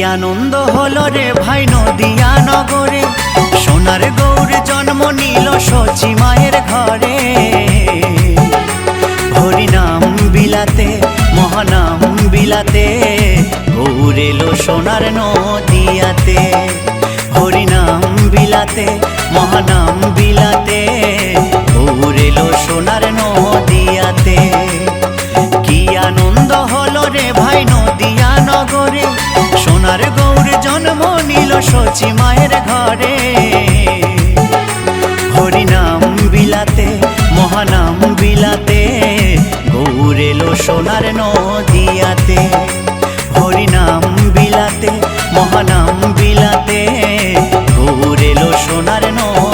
আনন্দ হলো রে ভাই নদিয়া নগরে, সোনার গৌর জন্ম নিল সচি মায়ের ঘরে। হরিনাম বিলাতে মহানাম বিলাতে, গৌর এলো সোনার নদিয়াতে। হরিনাম বিলাতে মহানাম বিলাতে, গৌর এলো সোনার নদিয়াতে। কি আনন্দ হলো রে ভাই নদিয়া নগরে, সোনার গৌর জন্ম নিল সচি মায়ের ঘরে। হরিনাম বিলাতে মহানাম বিলাতে, গৌর এলো সোনার নদিয়াতে। হরিনাম বিলাতে মহানাম বিলাতে, গৌর এলো সোনার নদিয়াতে।